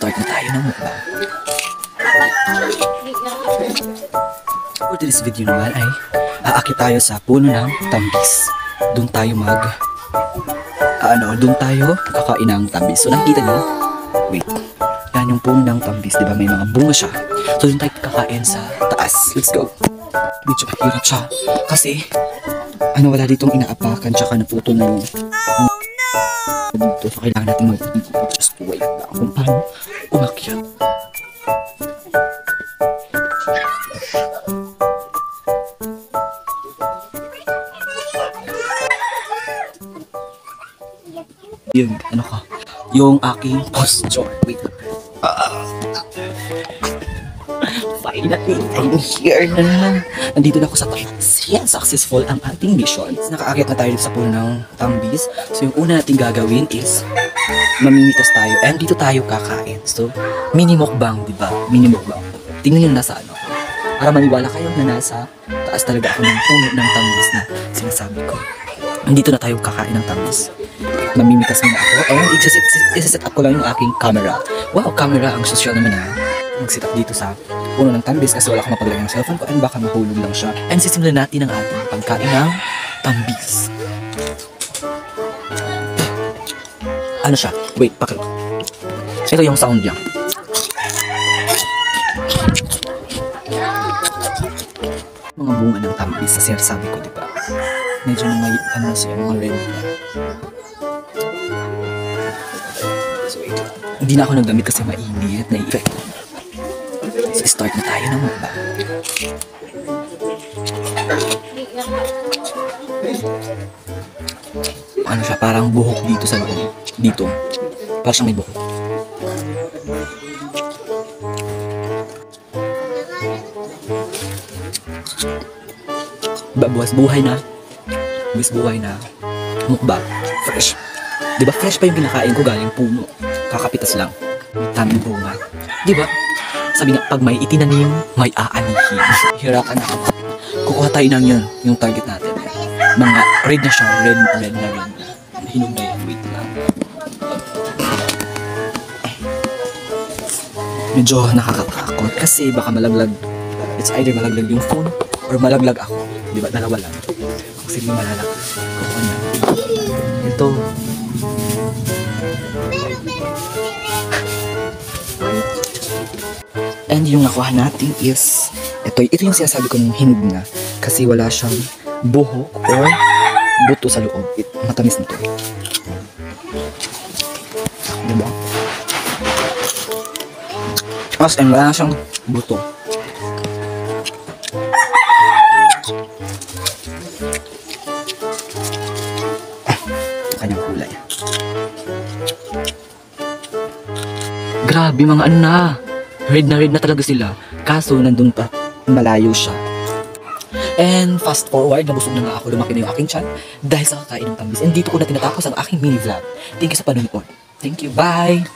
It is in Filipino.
Start na tayo ng mukbang. For this video naman ay aakit tayo sa puno ng tambis. Doon tayo doon tayo kakain ng tambis. So nakikita niyo, wait, yan yung puno ng tambis, diba may mga bunga siya. So doon tayo kakain sa taas. Let's go. Medyo mahirap siya kasi wala ditong inaapakan, tsaka naputo na yung dito. So kailangan natin just wait lang kung paano umakyat. Yun, yung aking posture. Wait. Finally, I'm here na. Nandito na ako sa taas. Yan, successful ang ating mission. Nakaakyat na tayo sa puno ng tambis. So yung una natin gagawin is mamimitas tayo. And dito tayo kakain. So, mini mukbang, diba? Mini mukbang. Tingnan nyo nasa para maniwala kayo na nasa taas talaga ako ng puno ng tambis na sinasabi ko. Dito na tayo kakain ng tambis. Mamimitas muna ako. And isa-set up ko lang yung aking camera. Wow, camera. Ang social naman mag-set up dito sa puno ng tambis kasi wala akong mapaglagay ng cellphone ko and baka mahulog lang siya. And sisimulan natin ang ating pagkain ng tambis. Ano siya? Wait, pakit. Ito yung sound niya. Mga bunga ng tambis sa sinasabi ko, diba? Medyo may siya, mga red na. So, ito. Hindi na ako nagdamit kasi mainit. Na-effect. So, start na tayo ng mukbang. Ano siya? Parang buhok dito sa loob. Dito. Parang siyang may buhok. Buwas buhay na. Buwas buhay na. Mukbang. Fresh. Diba fresh pa yung kinakain ko galing puno. Kakapitas lang. Taming bunga. Diba? Sabi nga, pag may itinanim, may aanihin. Hirakan na ako. Kukuha tayo ng yun, yung target natin. Mga red na siya, red na. Hinog na yan, wait lang. Medyo nakakatakot kasi baka malaglag. It's either malaglag yung phone or malaglag ako. Diba? Dalawa lang. Kasi may malalaglag. Kukuha na. Ito. And yung nakuha natin is ito yung sinasabi ko ng hinog na kasi wala siyang buhok or buto sa loob. Matamis na to. Diba? As and wala siyang buto. Kanyang kulay. Grabe mga red na talaga sila. Kaso nandun pa, malayo siya. And fast forward, nabusog na nga ako, lumaki na yung aking chan dahil sa kakain ng tambis. And dito ko na tinatapos ang aking mini vlog. Thank you sa panonood. Thank you, bye!